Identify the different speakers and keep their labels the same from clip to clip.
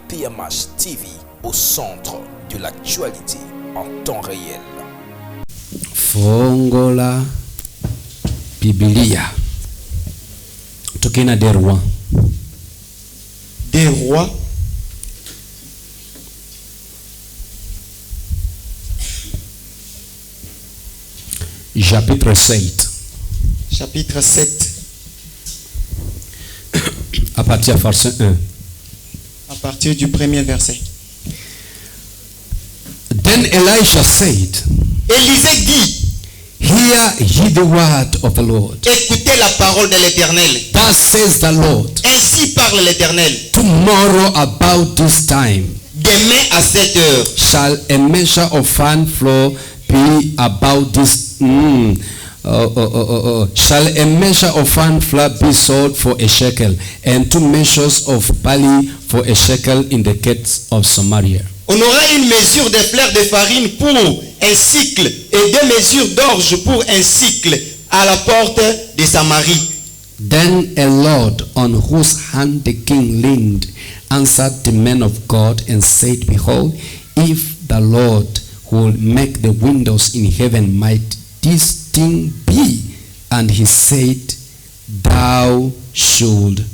Speaker 1: PMH TV au centre de l'actualité en temps réel.
Speaker 2: Fongola Biblia. Tokena des rois.
Speaker 3: Des rois.
Speaker 2: Chapitre 7.
Speaker 3: Chapitre 7.
Speaker 2: À partir du verset 1.
Speaker 3: À partir du premier verset.
Speaker 2: Then Elisha said,
Speaker 3: Élisée dit,
Speaker 2: Hear ye the word of the Lord.
Speaker 3: écoutez la parole de l'Éternel.
Speaker 2: Thus says the Lord,
Speaker 3: Ainsi parle l'Éternel.
Speaker 2: tomorrow about this time
Speaker 3: Demain à 7 heures,
Speaker 2: shall a measure of fine flour be about this shall a measure of fine flour be sold for a shekel, and 2 measures of barley for a shekel in the gates of Samaria.
Speaker 3: on aura une mesure de fleur de farine pour un cycle et 2 mesures d'orge pour un cycle à la porte de Samarie.
Speaker 2: Then a Lord on whose hand the king leaned answered the man of God and said, Behold, if the Lord will make the windows in heaven, might this thing be? And he said, Thou should.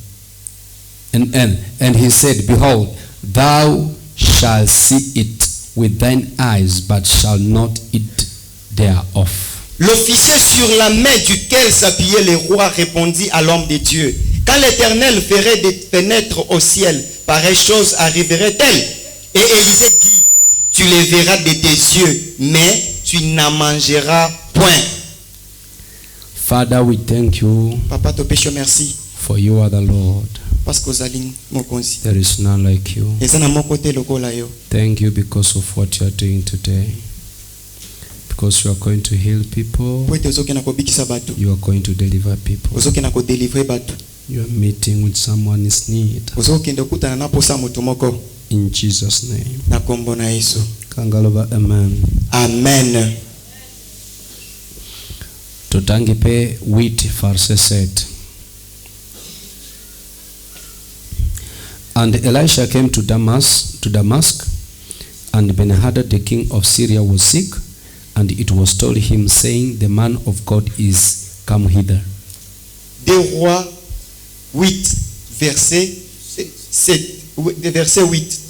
Speaker 2: And he said, Behold, thou shalt see it with thine eyes, but shall not eat thereof.
Speaker 3: L'officier sur la main duquel s'appuyait le roi répondit à l'homme de Dieu, quand l'Éternel ferait des fenêtres au ciel, pareille chose arriverait-elle? Et Élisée dit, tu les verras de tes yeux, mais tu n'en mangeras point.
Speaker 2: Father, we thank you,
Speaker 3: Papa, te péché merci,
Speaker 2: for you are the Lord.
Speaker 3: parce que Zaline mokonzi.
Speaker 2: There is none like you.
Speaker 3: Et ça n'a mon côté lokola yo.
Speaker 2: Thank you because of what you are doing today. Because you are going to heal people.
Speaker 3: Po ete ozokena kobikisa bato.
Speaker 2: You are going to deliver people.
Speaker 3: Ozokena kodélivrer bato.
Speaker 2: You are meeting with someone's need.
Speaker 3: Ozokende kutana na posa moto moko.
Speaker 2: In Jesus' name.
Speaker 3: Na kombo na Yesu.
Speaker 2: Kangalova, amen.
Speaker 3: Amen.
Speaker 2: Tutangipe wheat verse set. And Elisha came to Damascus, and Ben-Hadad the king of Syria was sick, and it was told him, saying, The man of God is come hither.
Speaker 3: Des rois 8, verset 7. Verset 8.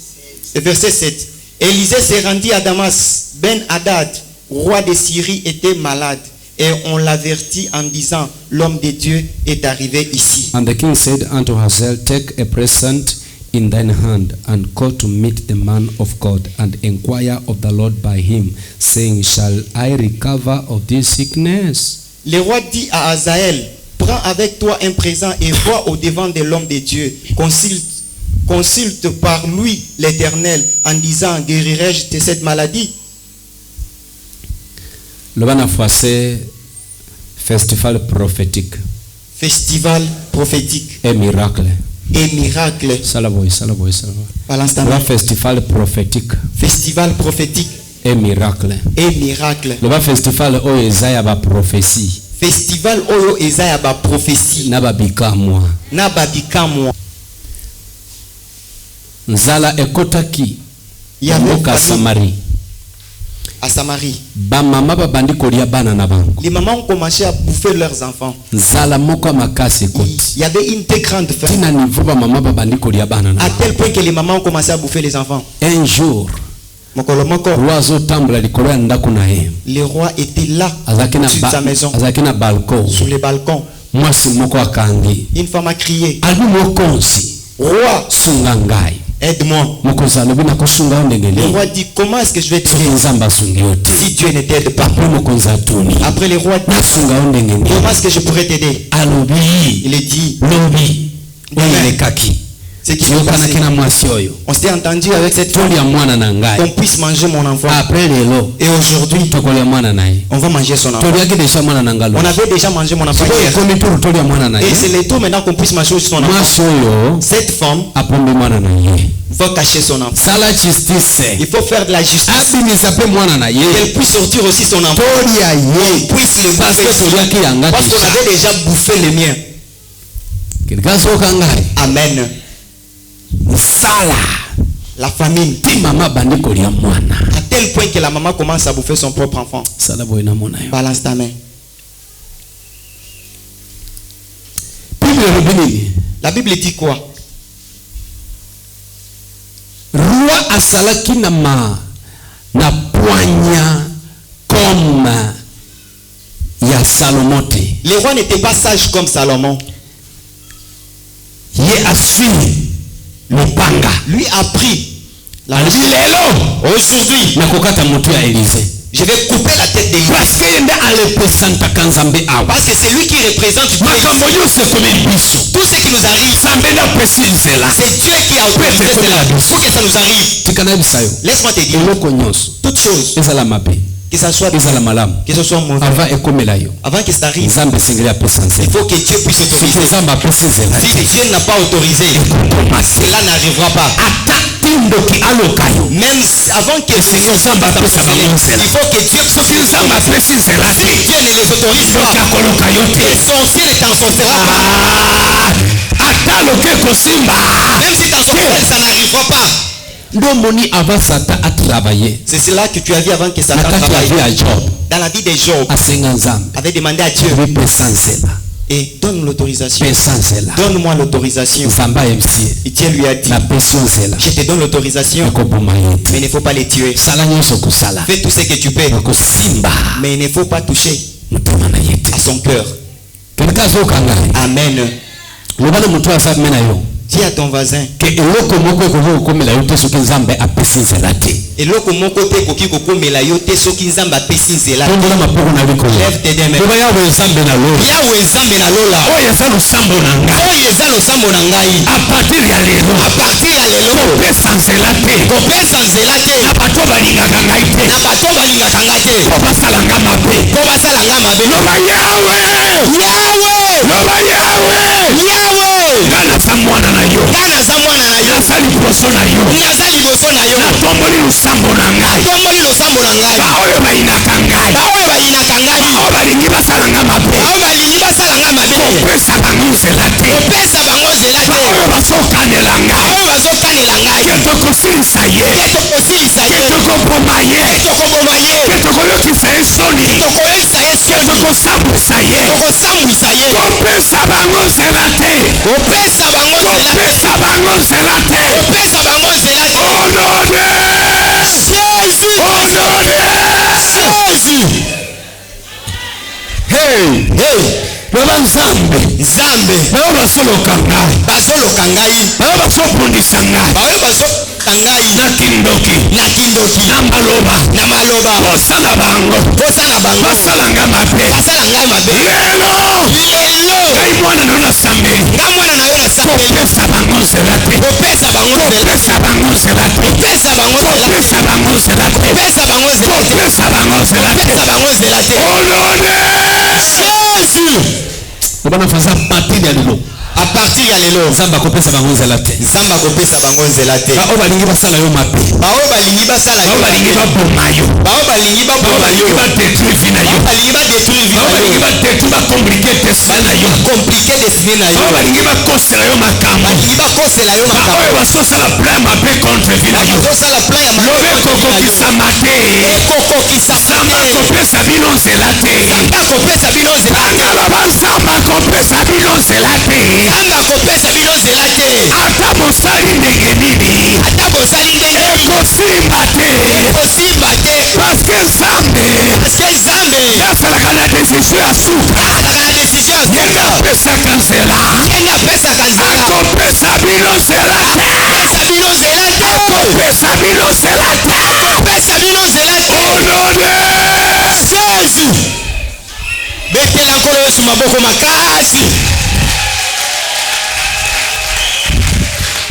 Speaker 3: Verset 7. Élisée se rendit à Damas. Ben-Hadad, roi de Syrie, était malade. Et on l'avertit en disant, l'homme de Dieu est arrivé ici.
Speaker 2: And the king said unto Hazael, Take a present in thine hand, and go to meet the man of God, and inquire of the Lord by him, saying, Shall I recover of this sickness?
Speaker 3: Le roi dit à Hazael, prends avec toi un présent et vois au devant de l'homme de Dieu. Consulte par lui l'Éternel en disant, guérirai-je de cette maladie?
Speaker 2: Le bana français, festival prophétique.
Speaker 3: Festival prophétique
Speaker 2: Et miracle.
Speaker 3: et miracle.
Speaker 2: Salaboy.
Speaker 3: Par l'instant,
Speaker 2: Le festival prophétique.
Speaker 3: festival prophétique
Speaker 2: Et miracle.
Speaker 3: et miracle.
Speaker 2: Le festival o ezaya ba prophétie.
Speaker 3: Festival oyo ezaya ba prophétie
Speaker 2: Na ba bikamwa.
Speaker 3: na babikamwa.
Speaker 2: Nzala ekotaki.
Speaker 3: Il y avait
Speaker 2: Mboka
Speaker 3: famine
Speaker 2: Samarie.
Speaker 3: à Samarie.
Speaker 2: Ba mama ba bandi kolia bana na bango.
Speaker 3: Les mamans ont commencé à bouffer leurs enfants.
Speaker 2: Nzala moko makasi koti.
Speaker 3: Il y avait une très grande faim,
Speaker 2: Tina niveau ba mama ba bandi kolia bana na
Speaker 3: à
Speaker 2: bango.
Speaker 3: tel point que les mamans ont commencé à bouffer les enfants.
Speaker 2: Un jour,
Speaker 3: Mokolo moko,
Speaker 2: roi azotambula likolo ya ndako na ye.
Speaker 3: le roi était là,
Speaker 2: Azalaki na
Speaker 3: sur sa maison,
Speaker 2: azalaki na balcon.
Speaker 3: sur le balcon.
Speaker 2: Mwasi moko akangi.
Speaker 3: Une femme a crié,
Speaker 2: Ali mokonzi.
Speaker 3: roi,
Speaker 2: Sunga ngai.
Speaker 3: aide-moi.
Speaker 2: Mokonzi alobi nakosunga yo ndenge
Speaker 3: Le
Speaker 2: nini.
Speaker 3: roi dit, comment est-ce que je vais
Speaker 2: Soki
Speaker 3: t'aider
Speaker 2: nzambe asungi yo te.
Speaker 3: si Dieu ne t'aide pas?
Speaker 2: Après mokonzi atuni.
Speaker 3: Après le roi dit,
Speaker 2: Nasunga yo ndenge nini.
Speaker 3: comment est-ce que je pourrais t'aider?
Speaker 2: Alobi.
Speaker 3: Il est dit,
Speaker 2: Lobi. Oyelekaki.
Speaker 3: ce qui s'est
Speaker 2: Yokanaki
Speaker 3: passé.
Speaker 2: na mwasi oyo.
Speaker 3: On s'était entendu avec cette femme
Speaker 2: Tolia mwana na
Speaker 3: qu'on
Speaker 2: ngai.
Speaker 3: puisse manger mon enfant.
Speaker 2: Après lelo.
Speaker 3: Et aujourd'hui,
Speaker 2: Tokolia mwana na ye.
Speaker 3: on va manger son enfant.
Speaker 2: Toliaki deja mwana na ngalo.
Speaker 3: On avait déjà mangé mon enfant
Speaker 2: Sikoyo
Speaker 3: hier.
Speaker 2: ekomi turu tolia mwana na
Speaker 3: Et
Speaker 2: ye.
Speaker 3: c'est le tour maintenant qu'on puisse manger son enfant.
Speaker 2: Mwasi oyo
Speaker 3: Cette femme
Speaker 2: apombi mwana na ye.
Speaker 3: va cacher son enfant.
Speaker 2: Sala justice.
Speaker 3: Il faut faire de la justice.
Speaker 2: Abimisa pe mwana na ye.
Speaker 3: Qu'elle puisse sortir aussi son enfant.
Speaker 2: Tolia ye.
Speaker 3: Puisse le
Speaker 2: Parce que
Speaker 3: bouffer.
Speaker 2: toliaki yanga
Speaker 3: Parce qu'on
Speaker 2: deja.
Speaker 3: avait déjà bouffé le mien.
Speaker 2: Kilikasoka ngai.
Speaker 3: Amen.
Speaker 2: Sala.
Speaker 3: La famine.
Speaker 2: Ti mama bandi kolia mwana.
Speaker 3: À tel point que la maman commence à bouffer son propre enfant.
Speaker 2: Sala boy na mona yo.
Speaker 3: Balance ta main. La Bible dit quoi?
Speaker 2: Roi asalaki na poignard comme ya Salomon.
Speaker 3: Le roi n'était pas sage comme Salomon.
Speaker 2: Ye asui le panga.
Speaker 3: Lui a pris la
Speaker 2: aujourd'hui nakokata moto ya Élisée.
Speaker 3: Je vais couper la tête de lui.
Speaker 2: Parce que
Speaker 3: c'est lui qui représente Dieu.
Speaker 2: Tout
Speaker 3: ce qui nous arrive, c'est Dieu qui a autorisé cela. Pour que ça nous arrive. Laisse-moi te dire. Toutes choses. Que ça soit bien, que ce soit mauvais. Avant que ça arrive, il faut que Dieu puisse autoriser. Si Dieu n'a pas autorisé, cela n'arrivera pas. Même avant que le Seigneur il faut que Dieu puisse autoriser. Si Dieu ne les autorise pas, les sorciers ne t'en sortira pas. Même si t'en sorcière, ça n'arrivera pas. C'est cela que tu as vu avant que Satan travaille. Dans la vie de Job, avait demandé à Dieu et donne l'autorisation. Donne-moi l'autorisation. Et Dieu lui a dit, je te donne l'autorisation, mais il ne faut pas les tuer. Fais tout ce que tu peux, mais il ne faut pas toucher à son cœur. Amen. Dis à ton voisin que eloko moko te koki kokomela yo te soki nzambe apesi nzela. Lève tes deux mains. Yawe nzambe na lola. Oyo eza losambo na ngai. A partir ya lelo. Kopesa nzela te. Na bato balingaka ngai te. Basalanga mabe. Loba Yawe. Gana za mwana na yo. Naza liboso na yo. Natomboli losambo na ngai. Baoyo bayinaka ngai. Baoyo balingi basalanga mabe. Kopesa bango nzela te. Baoyo bazokanela ngai. Ke tokosilisa ye. Ke tokoboma ye. Ke tokoyokisa ye soni. Ke tokosambwisa ye. Kopesa bango nzela te. Kopesa bango nzela te. Au nom de Jésus. Hey. Baba Nzambe. Baba basoloka ngai. Baba basopundisa ngai. Na kindoki. Na maloba. Kosala bango. Basalanga mabe. Lelo. Ngai mwana na yo nasambeli. Kopesa bango nzela te. Au nom de Jésus. À partir ya lelo Nzamba kopesa bango nzela te. Bao balingi basala yo mabe. Bao balingi baboma yo. Bao balingi badetruire vie na yo. Bao balingi badetruire bakomplike destin na yo. Bao balingi bakosela yo makambo. Baoyo basosala plan mabe contre vie na yo. Lobe kokokisama te. Nzamba kopesa bino nzela te. Angala Nzamba kopesa bino nzela te. Ata mosali ndenge nini ekosimba te. Parce que Nzambe asalaka na décision ya suka. Yenge apesaka nzela. Akopesa bino nzela te. Au nom de Jésus. Betela nkolo Yesu maboko makasi.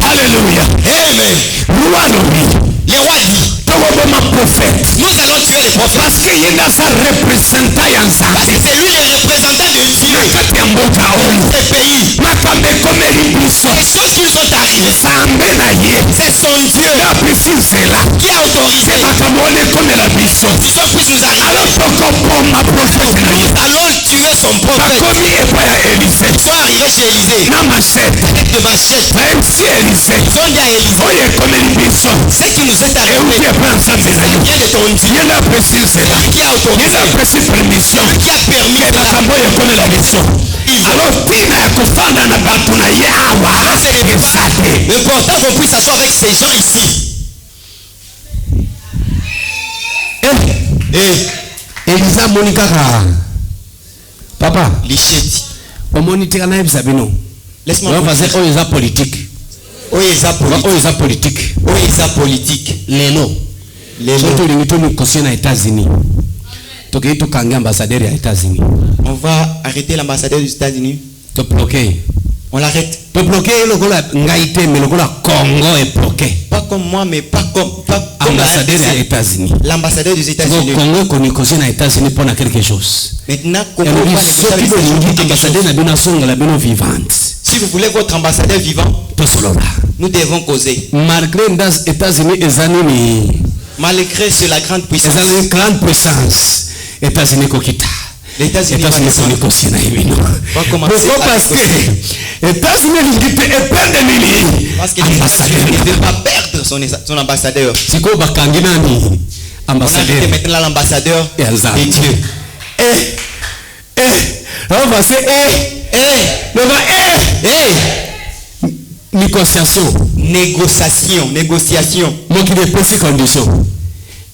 Speaker 3: Alléluia. Amen. Le roi dit, nous allons tuer les prophètes. Parce que c'est lui le représentant de Dieu. Ce pays. Les choses qui sont arrivées, c'est son Dieu qui a autorisé. Si son puisse nous arriver, allons tuer son prophète. Ils sont arrivés chez Élisée avec des machettes. Ils ont dit à Élisée,
Speaker 2: soki epanza
Speaker 3: Ça
Speaker 2: mbela yo
Speaker 3: vient de ton Dieu.
Speaker 2: ye na apesi nzela
Speaker 3: Qui a
Speaker 2: ye
Speaker 3: autorisé,
Speaker 2: na apesi permission
Speaker 3: qui a permis
Speaker 2: ke
Speaker 3: cela.
Speaker 2: makambo oyo ekomela biso alo ntina ya kofanda na bato na ye awa
Speaker 3: C'est
Speaker 2: eza te
Speaker 3: important qu'on puisse s'asseoir avec ces gens ici.
Speaker 2: eliza amoni kaka papa
Speaker 3: Licheti.
Speaker 2: omoni tika nayebisa bino
Speaker 3: Laisse-moi
Speaker 2: vaze
Speaker 3: vous
Speaker 2: oyo eza politike
Speaker 3: oyo eza politique.
Speaker 2: oyo eza politike
Speaker 3: Oyo eza politique.
Speaker 2: lelo so tolingi tomikosie na États-Unis tokei tokange ambassadeur ya États-Unis
Speaker 3: On va arrêter l'ambassadeur des États-Unis.
Speaker 2: tobloke
Speaker 3: On l'arrête.
Speaker 2: tobloke lokola ngai te me lokola Congo ebloke
Speaker 3: Pas comme moi, mais pas comme
Speaker 2: ambassadeur ya États-Unis
Speaker 3: l'ambassadeur des États-Unis.
Speaker 2: Congo ekonikosie na États-Unis mpona quelque chose
Speaker 3: Maintenant, Congo
Speaker 2: elobi
Speaker 3: va négocier
Speaker 2: soki
Speaker 3: avec ces gens
Speaker 2: bolingi
Speaker 3: quelque
Speaker 2: ambassadeur
Speaker 3: chose.
Speaker 2: na bino asongela bino vivante
Speaker 3: Si vous voulez votre ambassadeur vivant,
Speaker 2: tosolola
Speaker 3: nous devons causer.
Speaker 2: malgré ndas États-Unis eza nini
Speaker 3: Malgré c'est la grande puissance.
Speaker 2: eza nini grande puissance États-Unis kokita
Speaker 3: Les États-Unis vont
Speaker 2: États-Unis
Speaker 3: descendre.
Speaker 2: konikosie na ye bino
Speaker 3: Va commencer
Speaker 2: pourquoi
Speaker 3: à
Speaker 2: parce que États-Unis elingi te epende nini
Speaker 3: Parce que les États-Unis ne
Speaker 2: ambassadeur
Speaker 3: veulent pas perdre son ambassadeur.
Speaker 2: sikoyo bakangi nani
Speaker 3: On a
Speaker 2: ambassadeur
Speaker 3: arrêté maintenant l'ambassadeur
Speaker 2: ya
Speaker 3: de
Speaker 2: nzambe
Speaker 3: Dieu.
Speaker 2: avance loba négociation
Speaker 3: Négociation.
Speaker 2: mokili epesi condition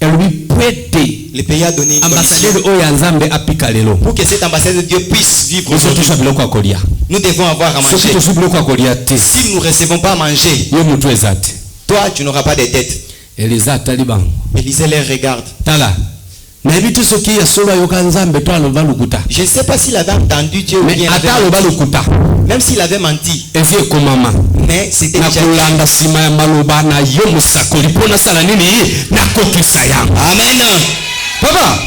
Speaker 2: elobi po ete
Speaker 3: Le pays a donné une
Speaker 2: ambassadeur
Speaker 3: condition.
Speaker 2: oyo ya nzambe apika lelo
Speaker 3: Pour que cet ambassadeur de Dieu puisse vivre
Speaker 2: biso
Speaker 3: aujourd'hui,
Speaker 2: tosha biloko ya kolia
Speaker 3: nous devons avoir à
Speaker 2: soki
Speaker 3: manger.
Speaker 2: toswi biloko ya kolia te
Speaker 3: Si nous ne recevons pas à manger,
Speaker 2: ye motu eza te
Speaker 3: toi, tu n'auras pas de tête.
Speaker 2: eliza atali bango
Speaker 3: Élisée les regarde.
Speaker 2: tala nayebi te soki ya solo ayoka nzambe to aloba lokuta
Speaker 3: Je ne sais pas s'il avait entendu Dieu ou
Speaker 2: mais
Speaker 3: bien
Speaker 2: ata aloba lokuta
Speaker 3: même s'il avait menti.
Speaker 2: ezi ekomama
Speaker 3: Mais c'était
Speaker 2: na
Speaker 3: déjà.
Speaker 2: kolanda nsima ya maloba na yo mosakoli mpo nasala nini nakokisa yango
Speaker 3: Amen.
Speaker 2: papa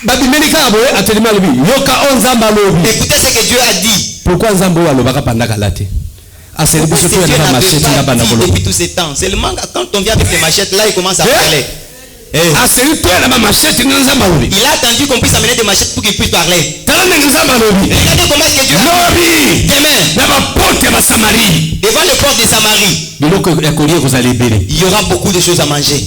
Speaker 2: babimeli kaka boye atelemi alobi yoka oyo nzambe alobi
Speaker 3: Écoutez ce que Dieu a dit.
Speaker 2: pourkui nzambe oyo alobaka panda kala te aseli
Speaker 3: Pourquoi
Speaker 2: biso
Speaker 3: ce
Speaker 2: to
Speaker 3: Dieu
Speaker 2: yaleba
Speaker 3: n'avait
Speaker 2: masheti nga
Speaker 3: pas
Speaker 2: banda
Speaker 3: dit
Speaker 2: koloba
Speaker 3: depuis tous ces temps. Seulement quand on vient avec les machettes, là, il commence à
Speaker 2: Eh?
Speaker 3: parler.
Speaker 2: aseli to yaleba masheti nga nzambe alobi
Speaker 3: Il a attendu qu'on puisse amener des machettes pour qu'il puisse parler.
Speaker 2: tala ndenge nzambe alobi
Speaker 3: Regardez comment est-ce que Dieu a dit.
Speaker 2: lobi
Speaker 3: Demain,
Speaker 2: na bapote ya basamari
Speaker 3: devant le port de Samarie,
Speaker 2: biloko ya kolia ekozala ebele
Speaker 3: il y aura beaucoup de choses à manger.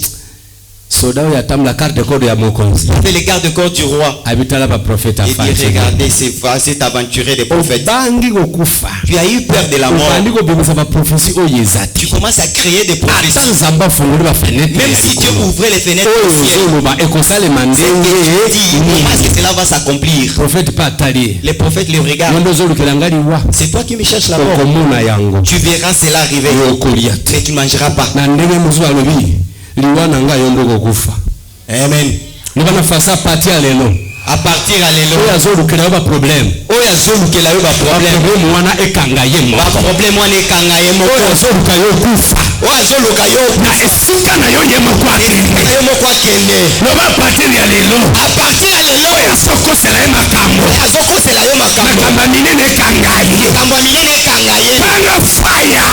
Speaker 2: soda oyo atambola carte code ya mokonzi
Speaker 3: Fais le garde-corps du roi.
Speaker 2: abitala baprofete
Speaker 3: Et dit, regardez, cet aventurier des prophètes.
Speaker 2: obangi kokufa
Speaker 3: Tu as eu peur de la mort.
Speaker 2: obandi kobimisa baprofesi oyo eza te
Speaker 3: Tu commences à créer des
Speaker 2: ata
Speaker 3: prophéties.
Speaker 2: nzambe afungoli bafenetre
Speaker 3: Même si Dieu ouvrait les fenêtres
Speaker 2: oyo
Speaker 3: du ciel,
Speaker 2: ozoloba ekosalema
Speaker 3: dit,
Speaker 2: ndenge
Speaker 3: parce que cela va s'accomplir.
Speaker 2: profete mpe atali ye
Speaker 3: Les prophètes le regardent.
Speaker 2: yondo ozolukela nga liwa
Speaker 3: C'est toi qui me cherches la mort.
Speaker 2: okomona yango
Speaker 3: Tu verras cela arriver.
Speaker 2: yo okolia te
Speaker 3: Mais tu ne mangeras pas.
Speaker 2: na ndenge mosusu alobi liwa na ngai yo nde kokufa
Speaker 3: Amen.
Speaker 2: loba na fasa pati ya lelo
Speaker 3: À partir à
Speaker 2: oyo
Speaker 3: l'élo.
Speaker 2: azolukela yo baproblème
Speaker 3: Oyo azolukela yo baproblème.
Speaker 2: baproblème wana ekanga ye moko
Speaker 3: Baproblème wana ekanga ye
Speaker 2: oyo
Speaker 3: moko.
Speaker 2: azoluka yo kufa
Speaker 3: Oyo azoluka yo
Speaker 2: na esika na yo ye moko akende
Speaker 3: esika yo moko akende.
Speaker 2: loba patir ya lelo
Speaker 3: À partir à l'élo.
Speaker 2: oyo azokosela ye makambo
Speaker 3: Azokosela yo makambo.
Speaker 2: makambo ya minene ekanga ye
Speaker 3: Makambo ya minene ekanga ye.
Speaker 2: panga faya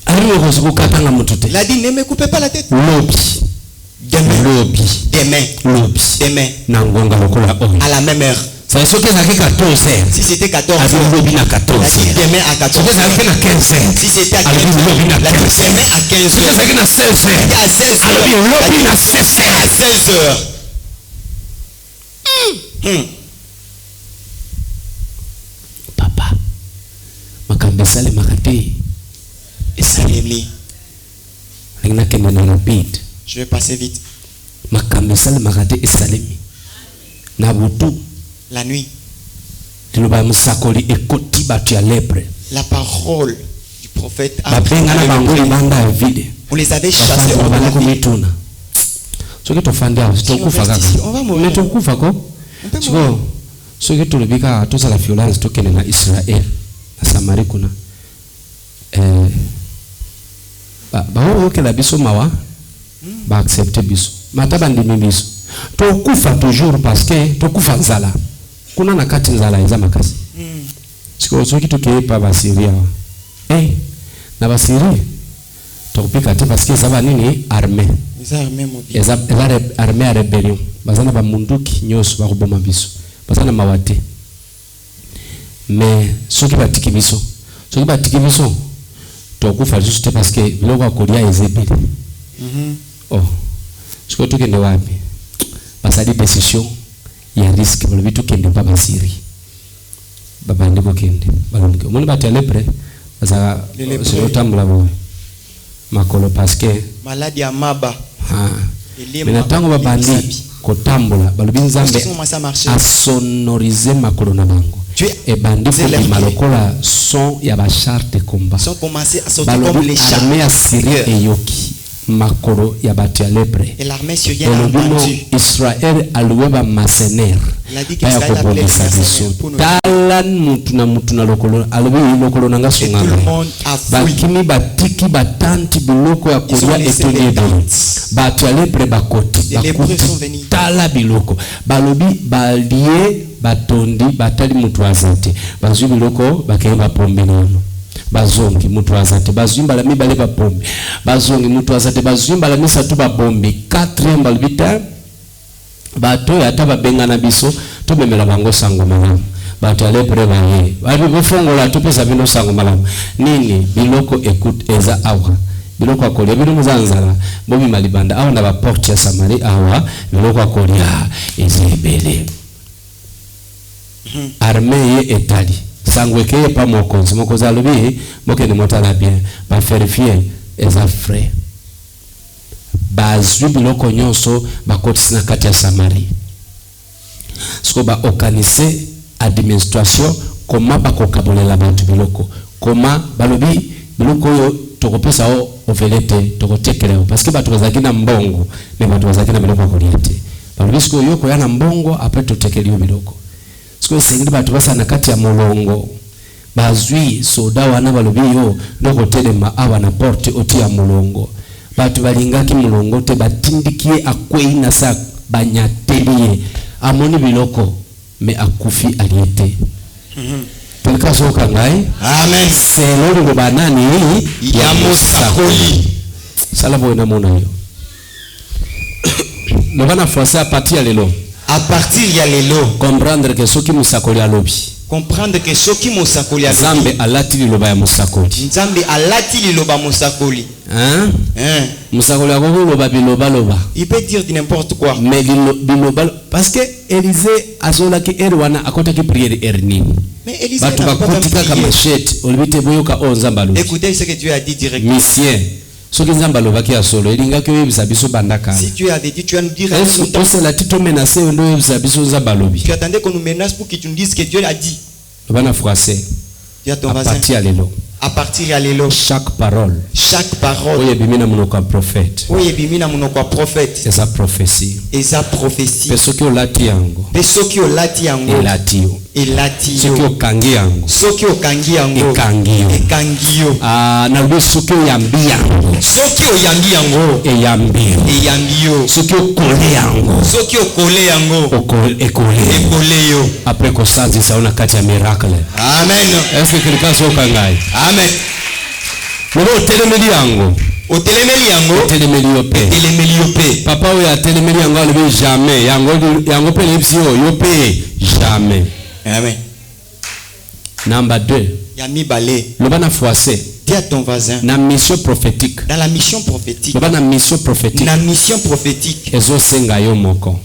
Speaker 2: ali okosi kokatanga motu te
Speaker 3: Il a dit, ne me coupez pas la tête.
Speaker 2: lobi lobi
Speaker 3: Demain.
Speaker 2: lobi
Speaker 3: Demain.
Speaker 2: na ngonga lokola oyo
Speaker 3: À la même heure.
Speaker 2: sala soki ezalaki 14 heures
Speaker 3: Si c'était 14
Speaker 2: abi
Speaker 3: heures.
Speaker 2: lobi na
Speaker 3: Il
Speaker 2: 14
Speaker 3: a dit
Speaker 2: heures
Speaker 3: demain à 14
Speaker 2: soki
Speaker 3: heures.
Speaker 2: ezalaki na 15 heures
Speaker 3: Si c'était à 15
Speaker 2: alobi
Speaker 3: heures.
Speaker 2: lobi na
Speaker 3: Il a dit
Speaker 2: 15 heures
Speaker 3: demain à 15
Speaker 2: soki
Speaker 3: heures.
Speaker 2: ezalaki na 16
Speaker 3: Il a dit
Speaker 2: heures
Speaker 3: à 16
Speaker 2: alobi
Speaker 3: heures.
Speaker 2: lobi na 16
Speaker 3: À
Speaker 2: heures
Speaker 3: 16 heures.
Speaker 2: papa makambo esalemaka te
Speaker 3: Salemi.
Speaker 2: alingi nakende na rapide
Speaker 3: Je vais passer vite.
Speaker 2: makambo esalemaka te esalemi na butu
Speaker 3: La nuit.
Speaker 2: liloba ya mosakoli ekoti bato ya lepre
Speaker 3: La parole du prophète a
Speaker 2: babengana bango libanda ya vide
Speaker 3: on les avait chassés
Speaker 2: bafandi
Speaker 3: hors de la
Speaker 2: babandi
Speaker 3: ville.
Speaker 2: komituna soki tofandi awa tokufa
Speaker 3: reste
Speaker 2: kaka
Speaker 3: ici, on va mourir.
Speaker 2: me tokufa ko
Speaker 3: On peut
Speaker 2: siko soki tolobi kaka tozala violence tokende na israel na samari kuna baoyo okela biso mawa baaccepte biso mata bandimi biso tokufa toujours parce que tokufa nzala kuna na kati nzala eza makasi siko soki tokeye pa basiria awa na basirie tokopika te parce que eza banini armée
Speaker 3: Les armées mobiles.
Speaker 2: eza armée ya rébellion baza na bamunduki nyonso bakoboma biso baza na mawa te mais soki batiki biso tokufa lisusu te parce que biloko ya kolia eza ebele. Oh, sikoyo tokende wapi basali décision ya risque balobi tokende mpa basiri babandi kokende balongi omoni bato ya lepre bazala sekotambola boye makolo parce que
Speaker 3: maladie ya maba
Speaker 2: mena ntango babandi kotambola balobi nzambe asonorize makolo na bango ebandi kobima lokola son ya bacharte combat balobi armée ya Syrie eyoki makolo ya bato ya lepre Israel aluwe ba mercenaire baya kobongisa biso tala mutu na lokolo alobi lokolo nanga sunganga bakimi batiki batanti biloko ya kolia etoni ebele bato ya lepre bakuti tala biloko balobi balie batondi batali mutu azate bazwi biloko bakeye bapombe nono bazongi mutu azate bazwimba la mibale ba pombe bazongi mutu azate bazwimba la misatu ba bombe 4e balbita bato ya taba bengana biso to memela bango sango malamu bato ya lepre baye babi bofongola to pesa bino sango malamu nini biloko écoute eza awa biloko akolia bino muzanzala bobi malibanda awa na ba porte ya Samari awa biloko akolia ezebele armée ye etali sangwekeye pa mokonzi alobi mokende motala bien ba vérifier eza frais bazwi biloko nyonso bakotisi na kati ya Samari siko ba organiser administration koma bakokabolela bantu biloko koma balobi biloko oyo tokopesa o ovelete tokotekeleo parce que bato bazaki na mbongo ne bato bazaki na biloko akolia te balobi siko yoko ya na mbongo après totekelio biloko siko sengili bato basa na kati ya molongo bazwi soda wana balobi yo ndoko telema awa na porte oti ya molongo bato balingaki molongo te batindikie akwei na sa banyatelie amoni biloko me akufi aliete tulika soka ngai
Speaker 3: amen
Speaker 2: selolo lo banani
Speaker 3: ya mosakoli
Speaker 2: sala boina mona yo no bana français à partir ya lelo comprendre que soki musakoli alobi
Speaker 3: comprendre que soki musakoli alobi
Speaker 2: Nzambe alati liloba ya musakoli
Speaker 3: Nzambe alati liloba musakoli
Speaker 2: musakoli akoko loba biloba loba
Speaker 3: il peut dire n'importe quoi
Speaker 2: mais biloba parce que Élisée azolaki erwana akotaki prière ernini
Speaker 3: mais Élisée
Speaker 2: batu bakutika kama shete olibite boyoka o Nzambe alobi
Speaker 3: écoutez ce que Dieu a dit directement
Speaker 2: mission soki Nzambe alobaki ya solo elingaki oyebisa biso bandaka
Speaker 3: si Dieu avait dit tu vas nous dire
Speaker 2: est-ce la tito menacer ndo oyebisa biso Nzambe alobi
Speaker 3: tu attendais qu'on nous menace pour que tu nous dises que Dieu a dit
Speaker 2: lobana français
Speaker 3: dis à ton voisin à partir ya lelo
Speaker 2: chaque parole oyebimi na monoko prophète eza prophétie soki olati yango elati soki okangi yango ekangi yo nalobi soki oyambi yango eyambi yo soki okole yango ekole yo après kosanzisa yo na kati ya miracle
Speaker 3: amen
Speaker 2: est-ce que quelqu'un soka ngai
Speaker 3: amen
Speaker 2: Mono telemeli yango telemeli yo pe papa oyo atelemeli yango alobi jamais yango pe lebisi yo pe jamais
Speaker 3: amen
Speaker 2: number 2
Speaker 3: ya mibale
Speaker 2: loba na français
Speaker 3: dis à ton voisin
Speaker 2: na mission prophétique
Speaker 3: dans la mission prophétique
Speaker 2: loba na mission prophétique ezosenga yo moko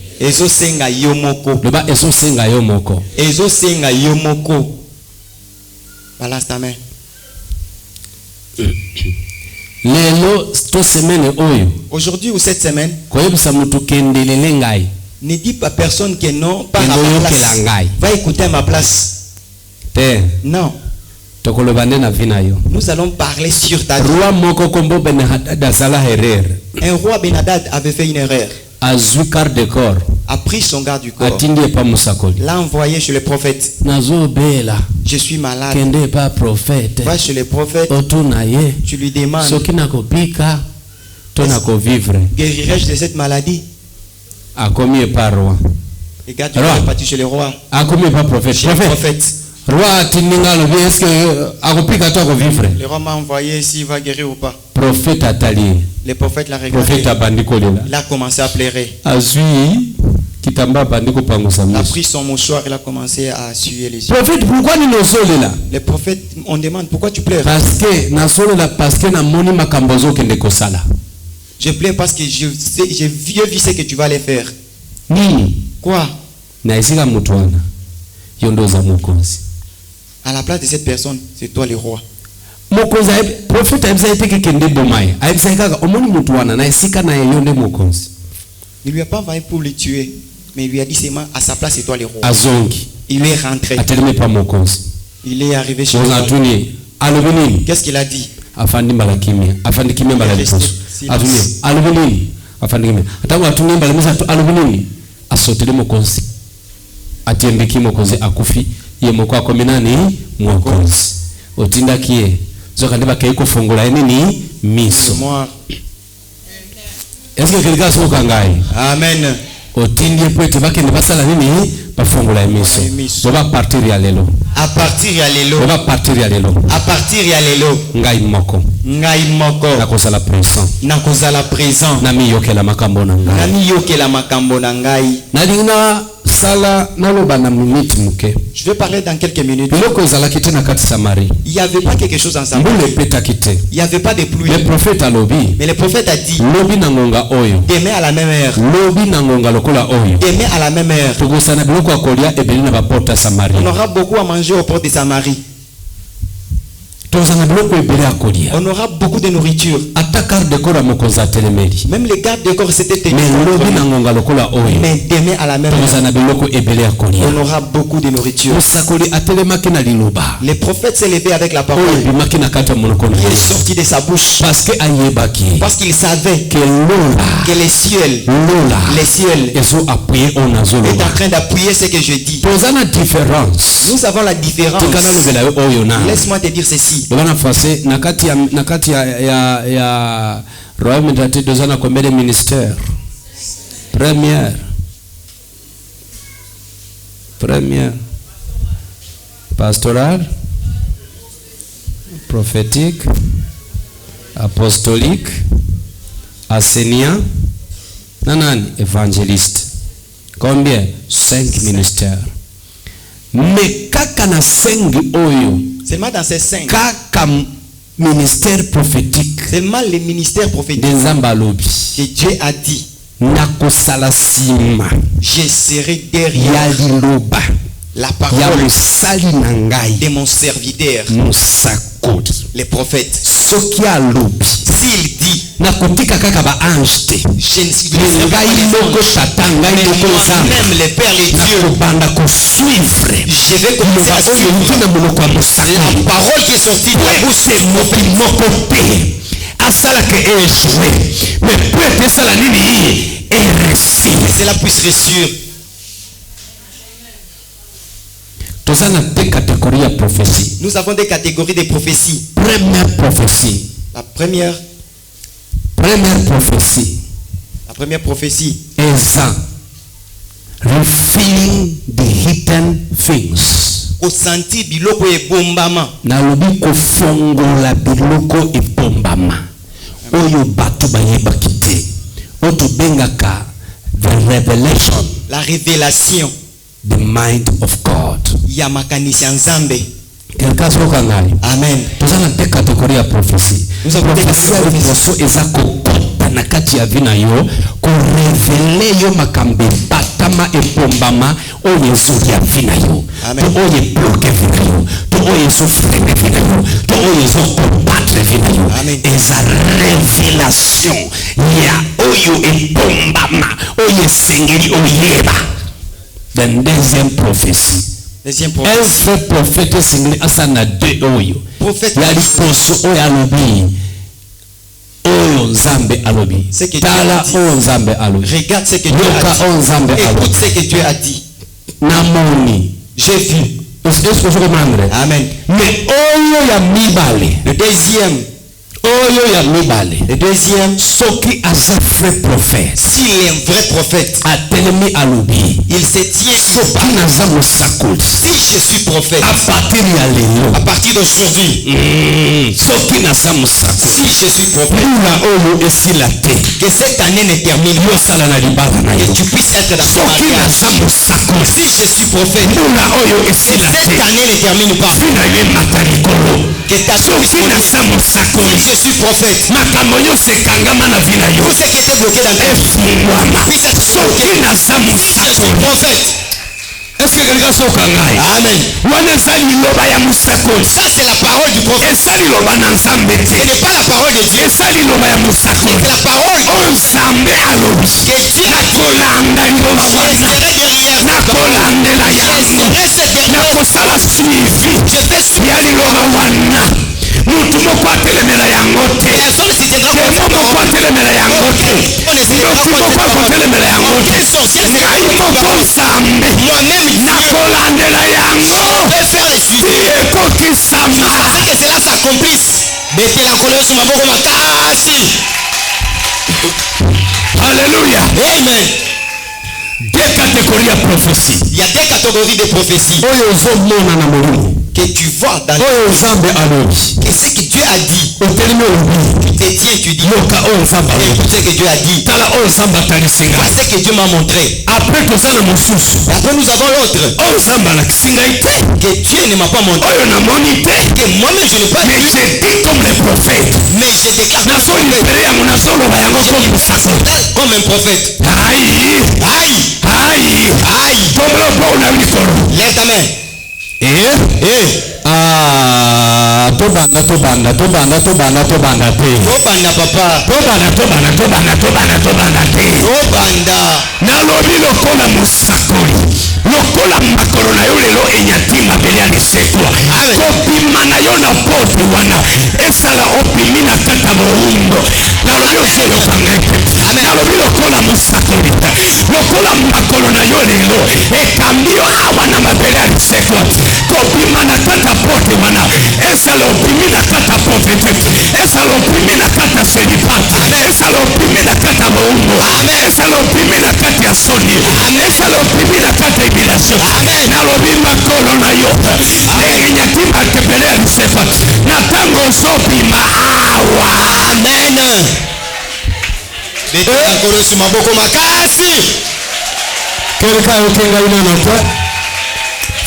Speaker 2: loba ezosenga yo moko
Speaker 3: balance ta main
Speaker 2: lelo to semaine oyo
Speaker 3: aujourd'hui ou cette semaine
Speaker 2: koyebisa mutu kendelele ngai
Speaker 3: ne dis pas personne que non pas à ma place va écouter à ma place non
Speaker 2: tokoloba nde na vie na yo
Speaker 3: nous allons parler sur ta vie
Speaker 2: roi moko kombo Ben-Hadad azala erreur
Speaker 3: un roi Ben-Hadad avait fait une erreur
Speaker 2: azwi quart de corps
Speaker 3: a pris son garde du corps
Speaker 2: atindi pa musakoli
Speaker 3: l'a envoyé chez le prophète
Speaker 2: nazobela
Speaker 3: je suis malade
Speaker 2: kende pa prophète
Speaker 3: va chez le prophète
Speaker 2: otuna ye
Speaker 3: tu lui demandes
Speaker 2: soki nakopika to nakovivre
Speaker 3: guérirai-je de cette maladie
Speaker 2: akomi pa roi
Speaker 3: et gars tu es parti chez le roi
Speaker 2: akomi pa prophète roi atindinga lobi est-ce que akopika to akovivre
Speaker 3: le roi m'a envoyé s'il va guérir ou pas
Speaker 2: prophète atali
Speaker 3: le prophète l'a regardé
Speaker 2: prophète abandi kolela
Speaker 3: il a commencé à pleurer
Speaker 2: azui kitamba bandi kopangusa
Speaker 3: Il a
Speaker 2: miso.
Speaker 3: pris son mouchoir, il a commencé à essuyer les yeux.
Speaker 2: Prophète, pourquoi ni nozolela?
Speaker 3: Les prophètes, on demande pourquoi tu pleures.
Speaker 2: Parce que nazolela parce que namoni makambo ozokende kosala.
Speaker 3: Je pleure parce que j'ai vu ce que tu vas aller faire.
Speaker 2: Nini?
Speaker 3: Quoi?
Speaker 2: Na esika mutu wana. Yo ndo za mokonzi.
Speaker 3: À la place de cette personne, c'est toi le roi.
Speaker 2: Mokonzi prophète aibisa ete kende bomai. Aibisa kaka omoni mutu wana na esika na yo nde mokonzi.
Speaker 3: Il lui a pas envoyé pour le tuer, mais il lui a dit seulement à sa place c'est toi le roi.
Speaker 2: Azongi.
Speaker 3: Il est rentré.
Speaker 2: Ateleme pa mokonzi.
Speaker 3: Il est arrivé chez lui.
Speaker 2: Ozatuni. Alobini.
Speaker 3: Qu'est-ce qu'il a dit?
Speaker 2: Afandi mbala kimia. Afandi kimia mbala liposo. Atuni. Alobini. Afandi kimia. Atamu atuni mbala misa alobini. Asotele mokonzi. Atiendeki mokonzi akufi. Ye moko akomina ni mokonzi. Otinda kie. Zoka ndeba keiko fongola nini miso. Est-ce que quelqu'un s'en kangai?
Speaker 3: Amen.
Speaker 2: Otindi pwete bakende basala nini bafongola miso. Oba partir ya lelo.
Speaker 3: À partir ya lelo.
Speaker 2: Oba partir ya lelo.
Speaker 3: À partir ya lelo.
Speaker 2: Ngai moko.
Speaker 3: Ngai moko.
Speaker 2: Nakozala présent.
Speaker 3: Nakozala présent.
Speaker 2: Nami yokela makambo na ngai.
Speaker 3: Nami yokela makambo na ngai.
Speaker 2: Nalinga sala naloba na minute muke.
Speaker 3: Je vais parler dans quelques minutes.
Speaker 2: Biloko ezalaki te na kati Samarie.
Speaker 3: Il n'y avait pas quelque chose en Samarie.
Speaker 2: Mbule petaki te.
Speaker 3: Il n'y avait pas de pluie.
Speaker 2: Le prophète alobi.
Speaker 3: Mais le prophète a dit
Speaker 2: Lobi na ngonga oyo.
Speaker 3: demain à la même heure.
Speaker 2: Lobi na ngonga lokola oyo.
Speaker 3: Demain à la même heure.
Speaker 2: Tokosana biloko akolia ebeli na bapota Samarie.
Speaker 3: On aura beaucoup à manger au port de Samarie.
Speaker 2: Tokosana biloko ebeli akolia.
Speaker 3: On aura beaucoup de nourriture.
Speaker 2: Atakar de kora mokonza telemeli.
Speaker 3: Même les gardes de corps c'était
Speaker 2: Mais lobi na ngonga lokola oyo.
Speaker 3: Mais demain à la même heure.
Speaker 2: Tokosana biloko ebeli akolia.
Speaker 3: On aura beaucoup de nourriture.
Speaker 2: Musakoli atelemaki na liloba.
Speaker 3: Le prophète s'est levé avec la parole.
Speaker 2: Oyo bimaki na kati ya monoko na
Speaker 3: Il est
Speaker 2: ye.
Speaker 3: sorti de sa bouche.
Speaker 2: Parce que ayebaki.
Speaker 3: Parce qu'il savait
Speaker 2: Que lola.
Speaker 3: que les cieux
Speaker 2: ezo appuyer on
Speaker 3: est
Speaker 2: azoloba.
Speaker 3: en train d'appuyer ce que je dis.
Speaker 2: Tozana différence.
Speaker 3: Nous avons la différence.
Speaker 2: Tikana lobela oyo na.
Speaker 3: Laisse-moi te dire ceci.
Speaker 2: Bana français nakati ya royaume de dozana combien de ministères? Première. Pastoral, prophétique, apostolique, enseignant, nanani, évangéliste. Combien? 5 ministères. Mais kaka na 5 oyo.
Speaker 3: Seulement dans ces 5.
Speaker 2: Kaka ministère prophétique.
Speaker 3: Seulement les ministères prophétiques.
Speaker 2: Des ambalobi.
Speaker 3: Que Dieu a dit.
Speaker 2: Nakosala sima.
Speaker 3: Je serai derrière
Speaker 2: Yaliloba.
Speaker 3: la parole de mon serviteur.
Speaker 2: Musakodi.
Speaker 3: Les prophètes.
Speaker 2: Soki alobi.
Speaker 3: S'il dit.
Speaker 2: Nakotika kaka ba ange te.
Speaker 3: Je ne suis pas
Speaker 2: même
Speaker 3: le Père les dieux. Je vais commencer à suivre la parole qui est sortie de la bouche des prophètes. Que cela puisse réussir. Nous avons des catégories de prophéties.
Speaker 2: Première prophétie.
Speaker 3: La première prophétie.
Speaker 2: Eza. Revealing the hidden things.
Speaker 3: Au senti biloko ebombama.
Speaker 2: Nalobi kofongola biloko ebombama. Oyo bato bayebaki te. Oto bengaka the revelation.
Speaker 3: La révélation.
Speaker 2: The mind of God.
Speaker 3: Ya makanisi nzambe.
Speaker 2: Quelqu'un se reconnaît.
Speaker 3: Amen.
Speaker 2: Nous avons des catégories de prophétie.
Speaker 3: Nous avons des catégories de prophétie.
Speaker 2: Nakati ya vina yo ko revele yo makambe batama epombama oye ya vina yo to oye bloque vina yo to oye frene vina yo to oye combattre vina yo eza révélation ya oyo epombama oye sengeli oyeba. The deuxième prophétie. Un vrai prophète singli asana de oyo.
Speaker 3: Prophète
Speaker 2: ya liposo oyo alobi.
Speaker 3: Regarde ce que Dieu a dit. Écoute ce que Dieu a dit.
Speaker 2: Namoni.
Speaker 3: J'ai vu.
Speaker 2: Amen.
Speaker 3: Mais le deuxième.
Speaker 2: oyo ya mibale.
Speaker 3: Le deuxième,
Speaker 2: Soki aza vrai prophète.
Speaker 3: s'il est un vrai prophète,
Speaker 2: Atelemi alobi.
Speaker 3: il se tient.
Speaker 2: Soki naza mosakoli.
Speaker 3: Si je suis prophète,
Speaker 2: À partir ya lelo.
Speaker 3: à partir d'aujourd'hui,
Speaker 2: Soki naza mosakoli.
Speaker 3: si je suis prophète,
Speaker 2: Mbula oyo esila te.
Speaker 3: que cette année ne termine pas,
Speaker 2: Yosala na libala na
Speaker 3: que
Speaker 2: yo.
Speaker 3: tu puisses être dans ton
Speaker 2: Soki
Speaker 3: mariage.
Speaker 2: naza mosakoli.
Speaker 3: Si je suis prophète,
Speaker 2: Mbula oyo
Speaker 3: que
Speaker 2: esila
Speaker 3: cette
Speaker 2: te.
Speaker 3: année ne termine pas,
Speaker 2: Fina ye mata likolo.
Speaker 3: que ta vie puisse
Speaker 2: Soki naza
Speaker 3: continuer.
Speaker 2: mosakoli.
Speaker 3: Si je suis prophète,
Speaker 2: Makambo nyonso ekangama na vi na yo.
Speaker 3: tout ce qui était bloqué dans ta vie
Speaker 2: efungwama.
Speaker 3: puisse être
Speaker 2: Soki
Speaker 3: bloqué.
Speaker 2: naza
Speaker 3: Si je suis
Speaker 2: mosakoli.
Speaker 3: prophète,
Speaker 2: Est-ce que quelqu'un soka ngai?
Speaker 3: amen.
Speaker 2: Wana eza liloba ya mosakoli.
Speaker 3: Ça c'est la parole du prophète.
Speaker 2: Eza liloba na nzambe
Speaker 3: Ce
Speaker 2: te.
Speaker 3: n'est pas la parole de Dieu,
Speaker 2: Eza liloba ya mosakoli.
Speaker 3: c'est la parole
Speaker 2: Oyo nzambe alobi.
Speaker 3: que Dieu a dit.
Speaker 2: Nakolanda liloba
Speaker 3: Je
Speaker 2: wana.
Speaker 3: serai derrière cette parole.
Speaker 2: Nakolandela
Speaker 3: Je
Speaker 2: yango.
Speaker 3: serai cette derrière.
Speaker 2: nakosala suivi
Speaker 3: Je fais suivre.
Speaker 2: ya liloba wana. Mutu moko atelemela yango te.
Speaker 3: Personne ne tiendra compte de
Speaker 2: Demo
Speaker 3: la
Speaker 2: moko
Speaker 3: parole.
Speaker 2: atelemela yango te.
Speaker 3: On ne tiendra
Speaker 2: Ndoki
Speaker 3: compte de
Speaker 2: moko
Speaker 3: la parole.
Speaker 2: akotelemela yango te.
Speaker 3: Aucun sorcier ne
Speaker 2: Ngai
Speaker 3: tiendra compte de la
Speaker 2: moko
Speaker 3: parole.
Speaker 2: nzambe
Speaker 3: Moi-même, Dieu,
Speaker 2: nakolandela yango.
Speaker 3: je vais faire le suivi.
Speaker 2: ekokisama.
Speaker 3: Afin que cela s'accomplisse. Betela nkolo Yesu maboko makasi.
Speaker 2: Alléluia.
Speaker 3: Amen.
Speaker 2: Deux catégories ya prophétie.
Speaker 3: Il y a deux catégories de prophéties
Speaker 2: Oyo ozomona na molimo.
Speaker 3: que tu vois dans
Speaker 2: Oyo nzambe alobi.
Speaker 3: que ce que Dieu a dit,
Speaker 2: Otelemi olobi.
Speaker 3: tu te tiens, tu dis,
Speaker 2: Yoka oyo nzambe alobi.
Speaker 3: écoute ce que Dieu a dit.
Speaker 2: Tala oyo nzambe atalisi ngai.
Speaker 3: Voilà ce que Dieu m'a montré.
Speaker 2: Après toza na mosusu.
Speaker 3: Et après nous avons l'autre
Speaker 2: Oyo nzambe alakisi ngai te.
Speaker 3: que Dieu ne m'a pas montré.
Speaker 2: Oyo namoni te.
Speaker 3: Que moi-même je n'ai pas
Speaker 2: Mais
Speaker 3: vu,
Speaker 2: je dis comme les prophètes.
Speaker 3: mais je déclare comme un prophète.
Speaker 2: nazolibere yango nazoloba yango comme mosakoli.
Speaker 3: Comme un prophète.
Speaker 2: Aïe.
Speaker 3: Aïe,
Speaker 2: Aïe.
Speaker 3: aïe.
Speaker 2: Tomelo po na likolo.
Speaker 3: Lève ta main.
Speaker 2: Tobanda te.
Speaker 3: Obanda papa.
Speaker 2: Tobanda te.
Speaker 3: Obanda.
Speaker 2: Nalobi lokola mosakoli. Lokola makolo na yo lelo enyati mabele ya lisekwa. Kopima na yo na pote wana. Esala opimi na kata morundo. Nalobi ozoyoka ngai te. Nalobi lokola mosakoli. Lokola makolo na yo lelo ekambi yo awa na mabele ya lisekwa. Kopima na kata pote wana. Esala opimi na kata pote te. Esala opimi na kata selipata. Esala opimi na kata morundo. Esala opimi na kata ya soni. Esala opimi na kata ibilasio. Nalobi makolo na yo enyati makebele ya lisekwa. Na tango ozobima awa.
Speaker 3: Amen. Betela nkolo Yesu maboko makasi.
Speaker 2: Keleka yokenga inana te.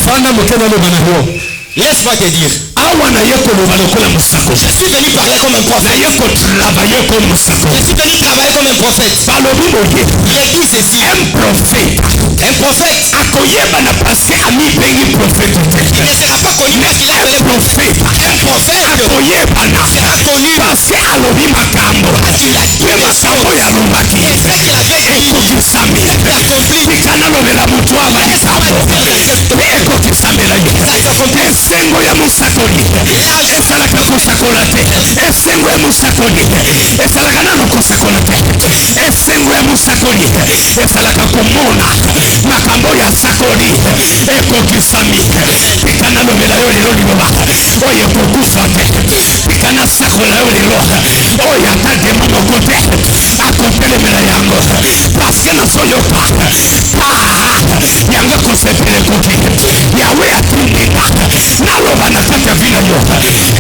Speaker 2: Fanda mokena loba na yo.
Speaker 3: Laisse-moi te dire.
Speaker 2: Awa na ye koloba lokola mosakoli.
Speaker 3: Je suis venu parler comme un
Speaker 2: Na
Speaker 3: prophète.
Speaker 2: ye kotravaille comme mosakoli.
Speaker 3: Je suis venu travailler comme un prophète.
Speaker 2: Balobi boye.
Speaker 3: J'ai dit ceci.
Speaker 2: Un prophète
Speaker 3: Un prophète
Speaker 2: akoyebana parce que amibengi prophète te.
Speaker 3: qui ne sera pas connu parce qu'il a appelé
Speaker 2: Prophète
Speaker 3: un prophète.
Speaker 2: akoyebana
Speaker 3: Sera connu
Speaker 2: parce que alobi makambo.
Speaker 3: qu'il a dit
Speaker 2: Pe
Speaker 3: des
Speaker 2: makambo
Speaker 3: choses.
Speaker 2: ya lobaki.
Speaker 3: Et ce qu'il avait dit,
Speaker 2: Ekokisami.
Speaker 3: il a accompli.
Speaker 2: Tikana lobela mutu wa makambo. Pe ekokisamela yo. Esengo ya mosakoli esalaka kosakola te. Esengo ya mosakoli esalaka nano kosakola te. Esengo ya mosakoli esalaka komona makambo ya sakoli ekokisami. Pikana lobela yo lelo liloba oyo ekokufa te. Pikana sakola yo lelo oyo ata demo moko te akotelemela yango paske nazoyoka yango kosepela ekoki. Yawe atindinga naloba na kati ya vina yo.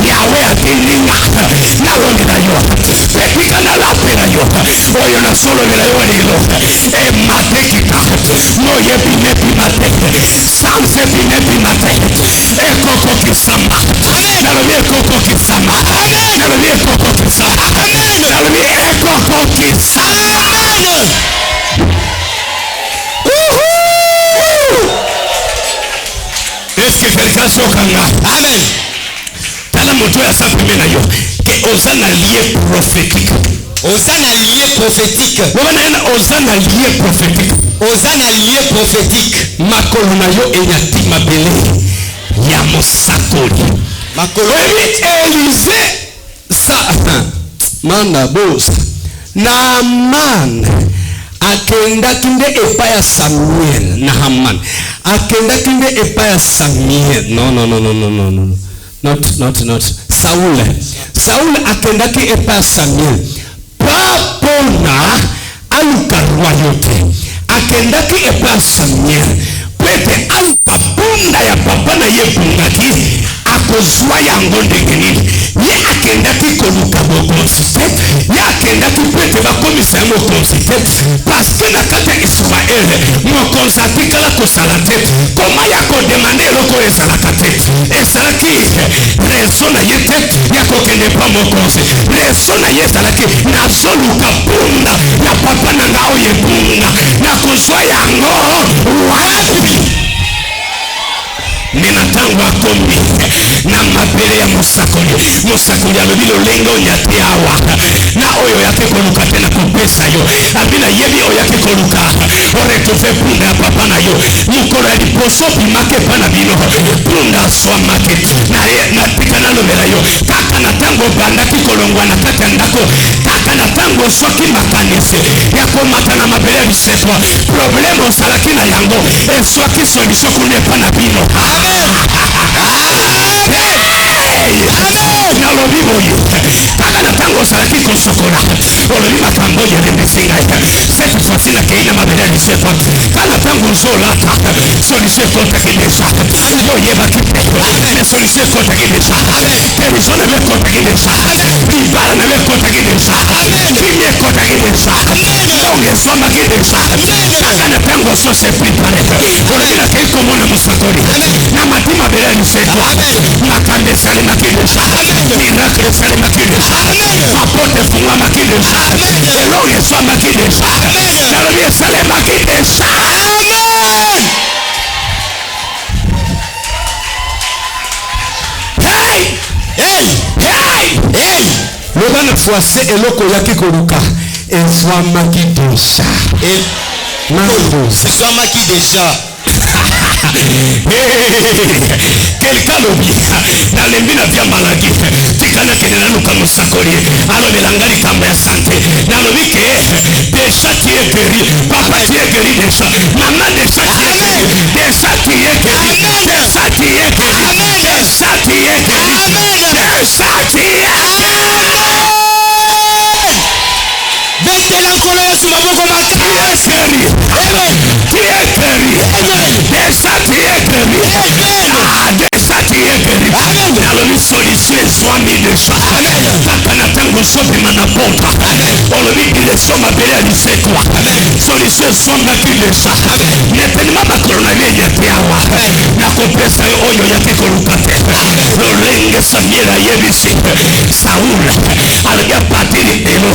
Speaker 2: Yawe atindinga nalongela yo. Pepika nalapela yo oyo nasolobela yo lelo ematekika moyebinebima te sanse binebima te ekokokisama. Nalobi ekokokisama. Nalobi ekokokisama. Nalobi ekokokisama. Est-ce que quelqu'un sokanga?
Speaker 3: Amen.
Speaker 2: Tala moto ya sapime na yo ke ozana lié prophétique.
Speaker 3: Osana lié prophétique.
Speaker 2: Wana ena ozana lié prophétique.
Speaker 3: Osana lié prophétique.
Speaker 2: Makolo na yo enyati mabele ya mosakoli.
Speaker 3: Makolo.
Speaker 2: Élisée sa manda boss Naaman akendaki nde epai ya Samuel. Naaman akendaki nde epai ya Samuel. No. Not Saul akendaki epa Samuel papona aluka royauté akendaki epa Samuel pete aluka bunda ya papa na ye bungaki akozwa yango ndenge nini ye akendaki koluka bokonsite ye akendaki pete bakomisa yango konsite paske na kati ya Israele mokonzi atikala kosala te koma ya kodemande eloko ezalaka te ezalaki rezo na ye te ya kokende pa mokonzi rezo na ye ezalaki nazoluka bunda ya papa na nga oyo ebunga nakozwa yango wapi nena tango akomi na mabele ya mosakoli alobi lolenge oyo yate awa na oyo yake koluka te na kopesa yo abina yebi oyo yake koluka oretrouve punda ya papa na yo mokolo ya liboso bimake epa na bino punda aswamake natika nalobela yo kaka na tango obandaki kolongwa na kati ya ndako kaka na tango oswaki makanisi ya komata na mabele ya bisetwa probleme osalaki na yango eswaki solution kuna epa na bino. Nalobi boyo kaka na tango osalaki kosokola olobi makambo oyo elemisi ngai cette fois-ci nakei na mabele ya lisepa kala tango ozolata solution ekotaki deja oyebaki te mais solution ekotaki deja television na yo ekotaki deja libala na yo ekotaki deja filme ekotaki deja longe ezwamaki deja kaka na tango osose prepare olobi nakei komona mosakoli na mati mabele ya lisepa makambo esalemaki deja miracle esalemaki deja mapote efungwamaki deja elongo eswamaki deja nalobi esalemaki deja. loba na fwase eloko yaki koluka ezwamaki deja
Speaker 3: ezwamaki deja.
Speaker 2: Quelqu'un lobi nalembi na vya maladi tikana kene naluka mosakoli alobela nga likambo ya sante nalobi ke deja tu es guéri papa tu es guéri deja maman deja tu es guéri deja tu es guéri deja tu es guéri deja tu es guéri deja tu es
Speaker 3: betela nkolo yesu maboko makasi
Speaker 2: tu es guéri deja tu es guéri deja tu es guéri nalobi solution ezwami deja kaka na ntango ozobima na pota olobi bileso mabele ya lisekwa solution ezwamaki deja netelema makolo na ye yate awa nakopesa yo oyo yake koluka te lolenge Samuel ayebisi Saul alobi apatili lelo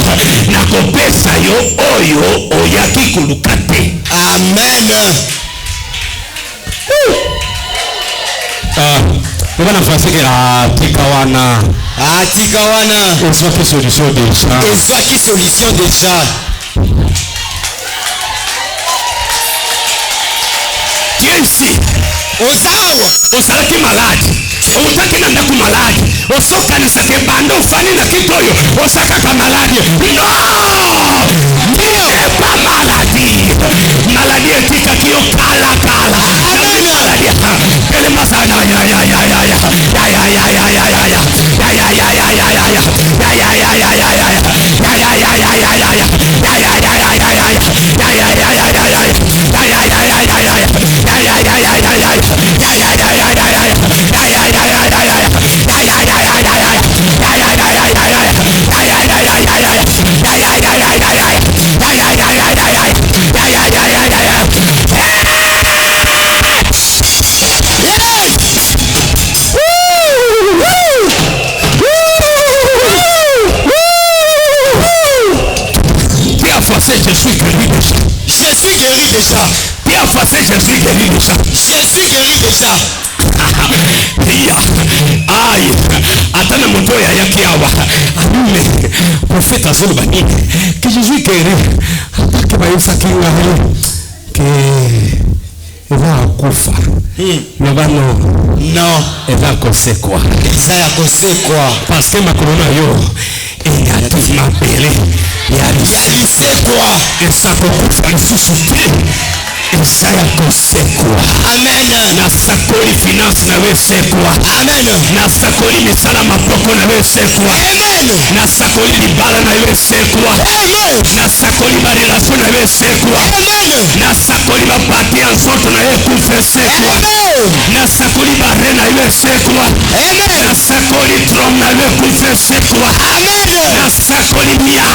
Speaker 2: nakopesa yo oyo oyaki koluka te.
Speaker 3: Amen.
Speaker 2: Loba na fwase ke atika wana ezwaki solution deja. Tu es ici. Ozalaki maladi outaki na ndako maladi osokanisaka ebanda ofani na kitoyo osakaka maladi epa maladi etikaki yo kalakala Aïe, attends moto ya yaki awa. Anume prophète azoloba nini? Que Jésus guéri. Que ba yosaki ngalo. Que eva kufa. Nobano.
Speaker 3: Non.
Speaker 2: Eva kosekwa.
Speaker 3: Eza ya kosekwa.
Speaker 2: Parce que ma corona yo et ma belle. Ya lisekwa. Et ça peut faire souffrir. Isaya kosekwa.
Speaker 3: Amen.
Speaker 2: Na sakoli finance na we sekwa.
Speaker 3: Amen.
Speaker 2: Na sakoli misala mapoko na we sekwa.
Speaker 3: Amen.
Speaker 2: Na sakoli libala na we sekwa.
Speaker 3: Amen.
Speaker 2: Na sakoli ba relation na we sekwa.
Speaker 3: Amen.
Speaker 2: Na sakoli ba parti en sorte na we kufe sekwa.
Speaker 3: Amen.
Speaker 2: Na sakoli ba re na we sekwa.
Speaker 3: Amen.
Speaker 2: Na sakoli trom na we kufe sekwa.
Speaker 3: Amen.
Speaker 2: Na sakoli mia.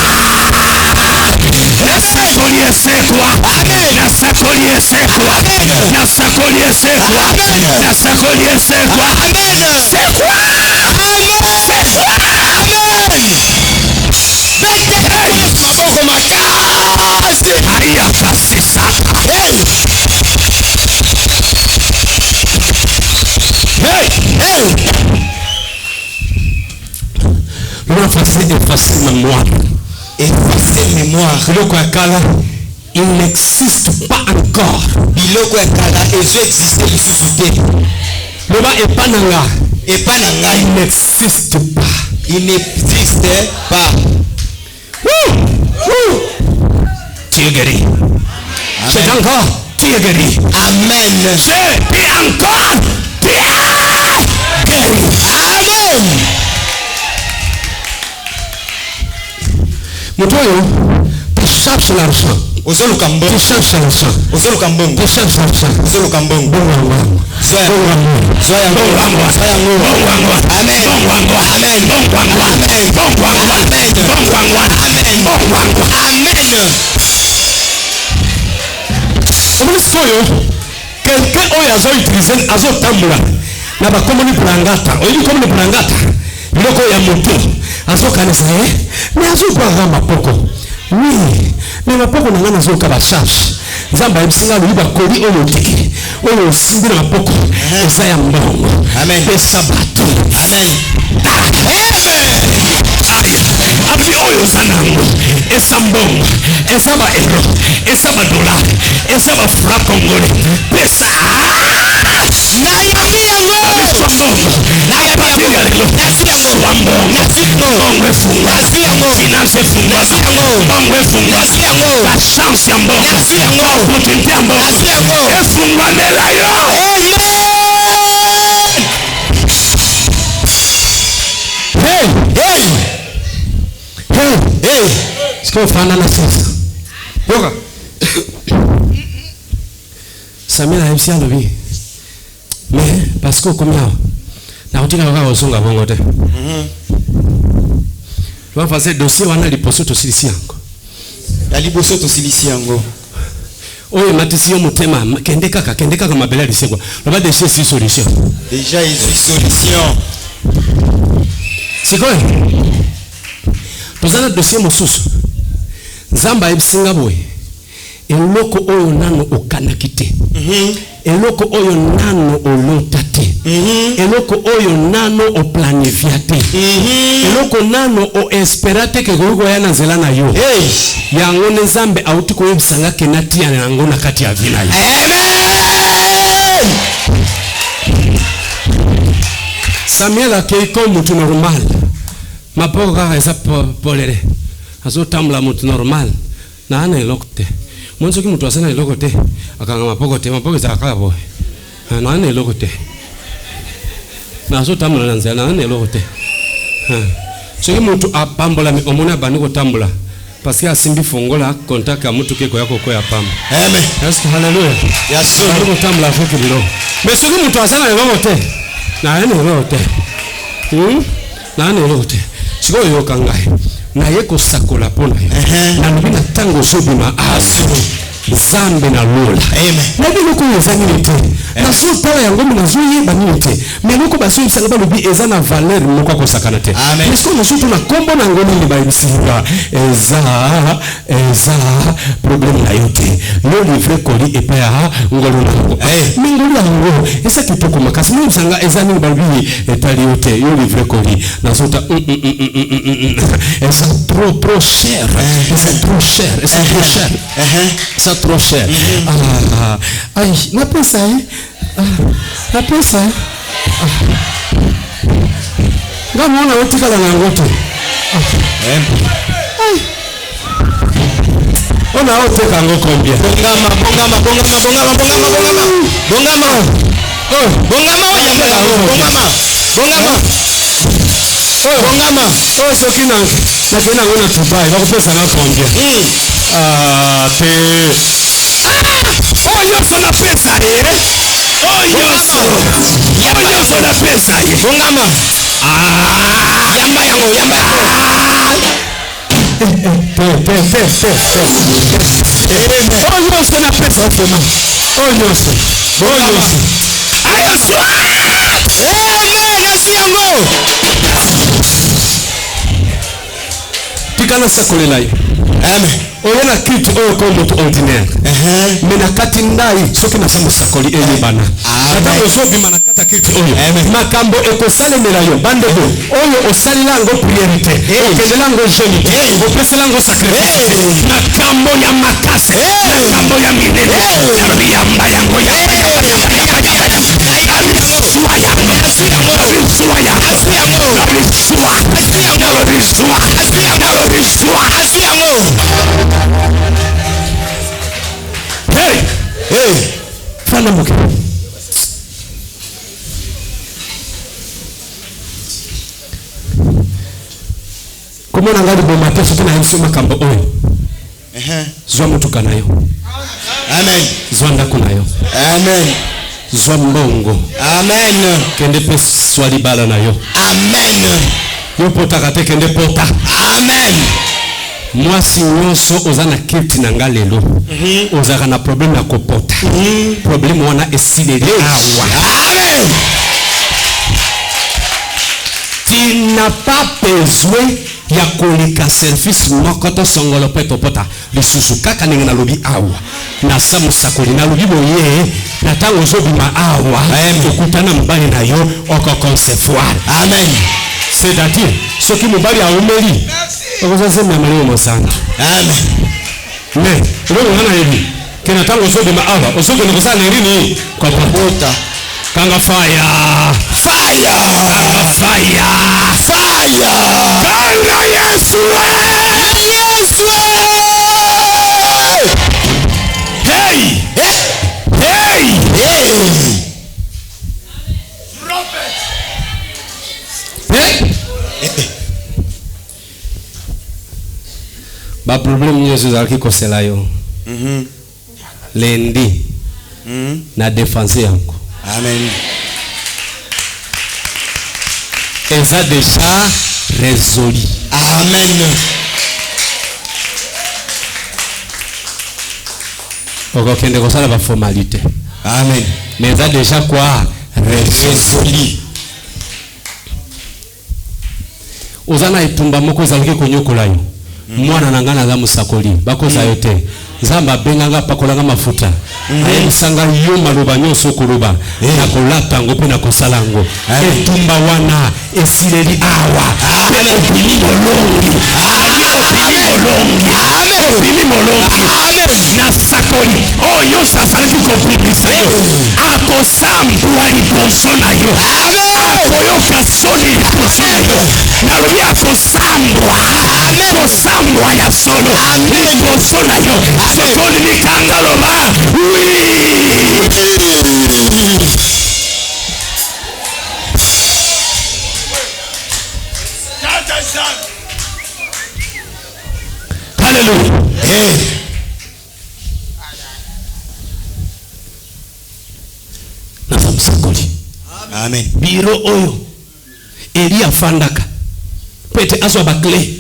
Speaker 2: Na sakoli esekwa.
Speaker 3: Amen.
Speaker 2: Na sakoli esekwa.
Speaker 3: Amen.
Speaker 2: Na sakoli esekwa.
Speaker 3: Amen.
Speaker 2: Na sakoli esekwa.
Speaker 3: Amen.
Speaker 2: Sekwa.
Speaker 3: Amen. Maboko makasi.
Speaker 2: Aya pasi sata.
Speaker 3: Hey.
Speaker 2: Hey.
Speaker 3: Hey.
Speaker 2: Nous avons effacé mémoire.
Speaker 3: Effacer mémoire.
Speaker 2: Biloko ya kala, il n'existe pas encore.
Speaker 3: Biloko ya kala ezoexiste lisusu te.
Speaker 2: Loba epananga.
Speaker 3: Epa na ngai.
Speaker 2: Il n'existe pas.
Speaker 3: Il n'existe pas.
Speaker 2: Tu es guéri. C'est encore. Tu es guéri.
Speaker 3: Amen.
Speaker 2: C'est encore. Tu es guéri.
Speaker 3: Amen.
Speaker 2: Motoyo, tu cherches l'argent.
Speaker 3: Ozoluka mbongo.
Speaker 2: Tu cherches l'argent.
Speaker 3: Ozoluka mbongo.
Speaker 2: Tu cherches l'argent.
Speaker 3: Ozoluka mbongo.
Speaker 2: Bon wangu.
Speaker 3: Zoya.
Speaker 2: Bon wangu.
Speaker 3: Zoya yango.
Speaker 2: Bon wangu.
Speaker 3: Zoya yango.
Speaker 2: Bon wangu.
Speaker 3: Amen.
Speaker 2: Bon wangu.
Speaker 3: Amen.
Speaker 2: Bon wangu.
Speaker 3: Amen.
Speaker 2: Bon wangu.
Speaker 3: Amen.
Speaker 2: Bon wangu.
Speaker 3: Amen.
Speaker 2: Bon wangu.
Speaker 3: Amen.
Speaker 2: Omoni sikoyo, quelqu'un oyo azoutilize azotambola na bakomoni bulangata. Oyebi komoni bulangata. Biloko ya moto azokanisa mais azokwanga mapoko. Oui, mais mapoko na ngana azoka ba charge. Nzamba ebisinga lo bakoli oyo tiki. Oyo simbi na mapoko. Eza ya mbongo.
Speaker 3: Amen.
Speaker 2: Pesa bato.
Speaker 3: Amen.
Speaker 2: Aya, abli oyo zanango. Esa mbongo. Esa ba euro. Esa ba dollar. Esa ba franc congolais. Pesa.
Speaker 3: Nayambi yango.
Speaker 2: Abiswa mbongo.
Speaker 3: Nayambi yango. Nasi yango.
Speaker 2: Mbongo.
Speaker 3: Nasi yango.
Speaker 2: Mbongo efunga.
Speaker 3: Nasi yango.
Speaker 2: Finance efunga.
Speaker 3: Nasi yango.
Speaker 2: Mbongo efunga.
Speaker 3: Nasi yango.
Speaker 2: La chance ya mbongo.
Speaker 3: Nasi yango.
Speaker 2: Opportunité ya mbongo.
Speaker 3: Nasi yango.
Speaker 2: Efunga nela yo.
Speaker 3: Amen.
Speaker 2: Hey.
Speaker 3: Hey.
Speaker 2: Hey.
Speaker 3: Hey.
Speaker 2: Siko fana na sasa. Yoka. Samira MC alobi. Mais parce que comme là na utika kaka osonga bongo te. Tu vas faire dossier wana liposo to silisi yango.
Speaker 3: Ya liboso to silisi yango.
Speaker 2: Oye matisi yo mutema kende kaka mabela lisekwa. Loba de chez solution.
Speaker 3: Déjà ils ont solution.
Speaker 2: Sikoy. Tozana dossier mosusu. Nzamba ebisinga boye. Eloko oyo nano okanaki te. Eloko oyo nano olota te. Eloko oyo nano oplanifia te. Eloko nano o espera te ke gogo ya na nzela na yo.
Speaker 3: Hey.
Speaker 2: Yango Nzambe auti koyebisanga ke natia yango na kati ya vina yo.
Speaker 3: Amen.
Speaker 2: Samuel akei comme mutu normal. Mapoko kaka eza polere. Azotambola mutu normal. Na ana eloko te. Mwanzo ki mutu asana eloko te. Akanga mapoko te. Mapoko eza kaka boy. Na ana eloko te. Na azotambola na nzela na ana eloko te. Soki mutu apambola mi omona bani kotambola. Parce que asimbi fongola contact ya mutu keko yako ko ya pamba.
Speaker 3: Amen.
Speaker 2: Est-ce hallelujah.
Speaker 3: Ya so.
Speaker 2: Bani kotambola foki bilo. Mais soki mutu asana eloko te. Na ana eloko te. Na ana eloko te. Siko yoka ngai. Na yeko sakola pona yo. Na lubina tango sobima aso. Zambe na lola.
Speaker 3: Amen.
Speaker 2: Na biloko ezani nite. Na so tala yango na zo yeba nite. Mais loko ba so yisanga lubi eza na valeur moko ko sakana te.
Speaker 3: Amen.
Speaker 2: Parce que nous sommes na kombo na ngoni ni ba ibisinga. Eza problème na yote. Yo livre koli epa ngolo na ngo. Mingolo yango esa kitoko makasi mo yisanga ezani ba lubi etali yote. Yo livre koli na sota eza trop cher. C'est trop cher. C'est trop cher. C'est trop cher. Aïe, n'a pas ça, hein? N'a pas ça. Comment on a otika la langoto? On a ôté kango combien?
Speaker 3: Bongama.
Speaker 2: Oh, so kina ngona Dubai, va kupesa na combien? Oh, yoso na pesa Oh, yoso na pesa
Speaker 3: Bongama. Yamba yango.
Speaker 2: Oh, yoso na pesa vraiment. Oh, yoso. Ayo so.
Speaker 3: Yango.
Speaker 2: Tikana sakolela yo.
Speaker 3: Amen.
Speaker 2: Oyena kitu oyo ko moto ordinaire. Mena kati ndai soki na samu sakoli eyebana. Tata ozobi manakata kitu oyo. Makambo ekosalemela yo bandeko. Oyo osalilango priorité. Okendelango jeune. Opeselango sacrifice. Makambo ya makase. Makambo ya minene. Yamba yango ya. Hey! Fana muke. Comment on a dit bon matin, c'est qu'on a un makambo oyo. Zwa mutuka nayo.
Speaker 3: Amen.
Speaker 2: Zwa ndako nayo.
Speaker 3: Amen.
Speaker 2: Zwa mbongo.
Speaker 3: Amen.
Speaker 2: Kende pe swali bala nayo.
Speaker 3: Amen.
Speaker 2: Yo potaka te kende pota.
Speaker 3: Amen.
Speaker 2: Mwasi nyonso ozana kiti na nga lelo. Ozaka na problème ya kopota. Problème wana esilele awa.
Speaker 3: Amen.
Speaker 2: Tu n'as pas besoin ya koleka service moko to songolo pe topota lisusu kaka ndenge nalobi awa na samu sakoli nalobi boye na tango ozobima awa okutana mobali na yo okoconcevoir.
Speaker 3: Amen.
Speaker 2: C'est-à-dire soki mobali aomeli okozazemya malio mosana.
Speaker 3: Amen.
Speaker 2: Mais eloko nga nayebi ke na tango ozobima awa ozokende kosala na nini kopota kanga fire. Kanga Yesu. Hey. Ba problème nyonso ezalaki kosela yo. Lendi. Na défense yango.
Speaker 3: Amen.
Speaker 2: Eza déjà résolu.
Speaker 3: Amen.
Speaker 2: Okokende kosala ba formalité.
Speaker 3: Amen.
Speaker 2: Mais eza déjà quoi? Résolu. Ozana itumba moko ezalaki konyokola yo. Mwana na ngana za musakoli bakoza yo te. Zamba benganga pakolanga mafuta. Ayebisanga yo maloba nyonso koloba. Na kolata ngo pe na kosala ngo. Etumba wana esileli awa. Obili molongi. Na sakoli. Oh yo safari kopibisa yo. Akosambwa liboso na yo. Akoyoka soni liboso na yo. Nalobi akosambwa. Kosambwa ya solo. Liboso na yo. Sokoli mikanga loba. Hallelujah. Nasamsakoli.
Speaker 3: Amen.
Speaker 2: Biro oyo Elia fandaka pete aswa bakle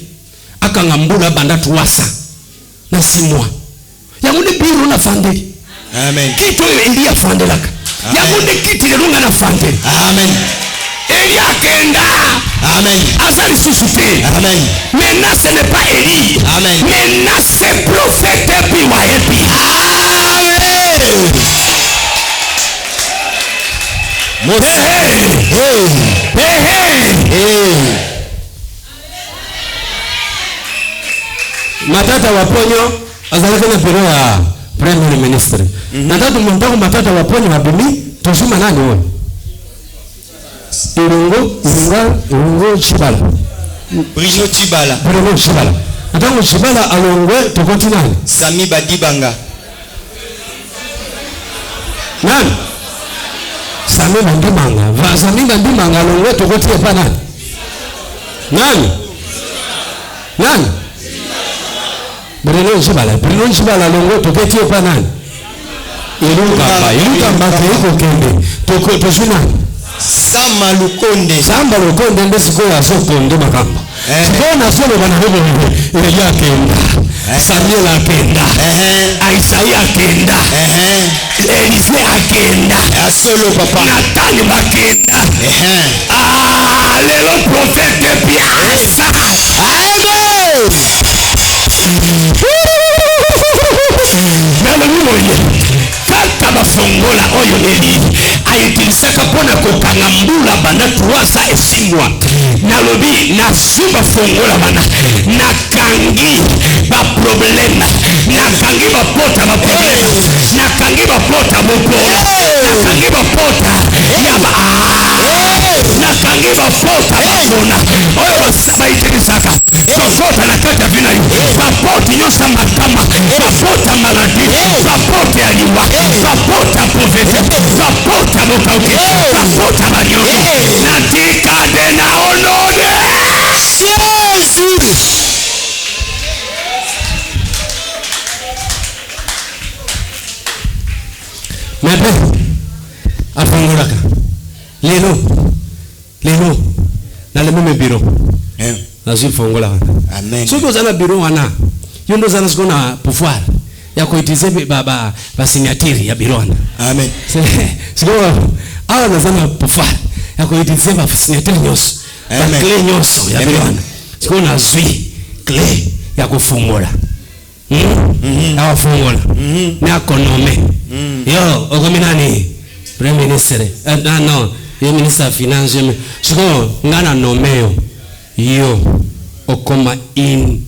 Speaker 2: akangambula banda tuwasa na simwa yangunde biro na fandeli.
Speaker 3: Amen.
Speaker 2: Kito Elia fandelaka yangunde kiti lelunga na fandeli.
Speaker 3: Amen.
Speaker 2: Elia kenda.
Speaker 3: Amen.
Speaker 2: Azali susute.
Speaker 3: Amen.
Speaker 2: Maintenant ce n'est pas Élie.
Speaker 3: Amen.
Speaker 2: Maintenant c'est prophète Biwaebi.
Speaker 3: Amen.
Speaker 2: Matata waponyo azalaka na biro ya premier ministre. Natatu mtako matata waponyo wabimi tozuma nani wewe? Irungo Chibala.
Speaker 3: Bruno Chibala.
Speaker 2: Bruno Chibala. Atango chibala alongwe tokoti nani?
Speaker 3: Sami Badibanga.
Speaker 2: Nani? Sami Badibanga. Sami Badibanga alongwe tokoti epa nani? Nani? Nani? Bruno Chibala alongwe tokoti epa nani? Ilukamba teiko kende. Toko nani?
Speaker 3: Samba Lukonde
Speaker 2: ndesiko ya sokonde makamba. Sikona solo bana hebo ya kenda. Samuel akenda. Isaiah akenda. Elise akenda.
Speaker 3: Solo papa.
Speaker 2: Nathan bakenda. Lelo prophète Piasa. Amen. Nalo mimoye. Kaka bafongola oyo neli ayitilisaka pona kokanga mbula bana 306 mois. Nalobi na suba fongola bana nakangi ba problème, nakangi ba pota ba problème, nakangi ba pota bopolo, nakangi ba pota ya ba nakangi ba pota bakona oyo basaba itilisaka sokota na kata vina yu ba pota nyosa matama ba pota maladi ba pota ya liwa ba pota profete ba pota mokauke ba pota banyono natika de na onode
Speaker 3: Jésus.
Speaker 2: Mebe afunguraka lelo na le même bureau nazi fungula.
Speaker 3: Amen.
Speaker 2: Soko zana bureau wana yondo zana sikona pouvoir ya kuitize baba signature ya bureau wana.
Speaker 3: Amen.
Speaker 2: Siko awa nazana pouvoir ya kuitize baba signature nyoso ba clé nyoso ya bureau wana. Siko nazwi clé ya kufungula. Awa fungula na konome yo ogominani premier ministre non ye ministre finance siko ngana nomeo yo okoma in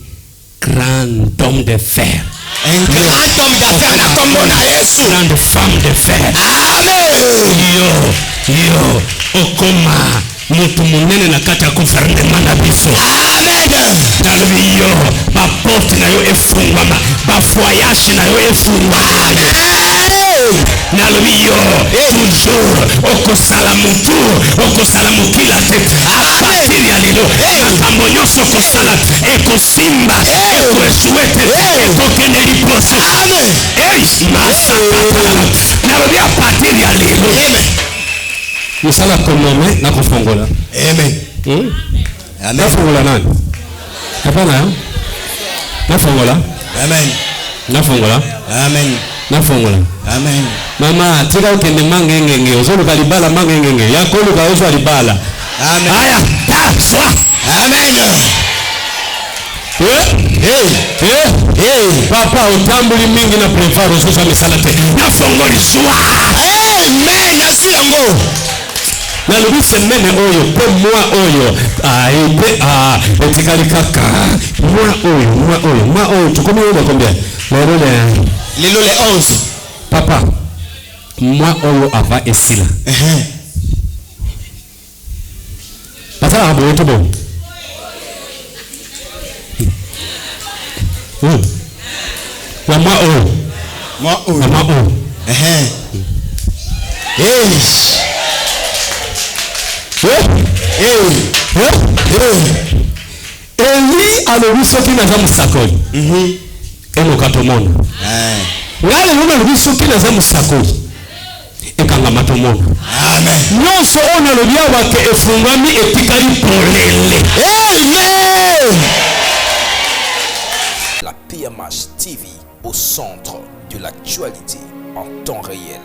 Speaker 2: grand homme de fer,
Speaker 3: un grand homme d'affaires na kombo na Yesu,
Speaker 2: grande femme de fer. Amen. Yo okoma mutu munene na kati ya gouvernement na biso.
Speaker 3: Amen.
Speaker 2: Talobi yo ba porte na yo efungwama, ba voyage na yo efungwama. Nalobi yo toujours okosala mutu okosala mukila te apartir ya lelo makambo nyonso okosala ekosimba ekoesuete ekokende liposo. Nalobi apartir ya lelo musala konome na kufongola.
Speaker 3: Amen. Amen.
Speaker 2: Nafongola nani? Hapana. Nafongola.
Speaker 3: Amen.
Speaker 2: Nafongola.
Speaker 3: Amen.
Speaker 2: Nafongola.
Speaker 3: Amen.
Speaker 2: Mama tika ukende mangengenge uzolo kalibala mangengenge yakolo kaozo alibala.
Speaker 3: Amen.
Speaker 2: Aya taswa.
Speaker 3: Amen.
Speaker 2: Papa utambuli mingi na prefaro sasa misalate nafongoli swa.
Speaker 3: Amen. Nasiyango.
Speaker 2: Na lubise mene oyo pe mwa oyo pe etikali kaka mwa oyo tukomi oyo combien
Speaker 3: Lelo le 11
Speaker 2: papa mwa oyo ava esila pasala abo yoto bo la mwa oyo Eli alobi soki naza musakoli enoka tomona ngale lona alobi soki naza musakoli ekanga tomona. Nyonso ono alobi awa ke efungwami etikali polele. Amen.
Speaker 1: La PMH TV au centre de l'actualité en temps réel.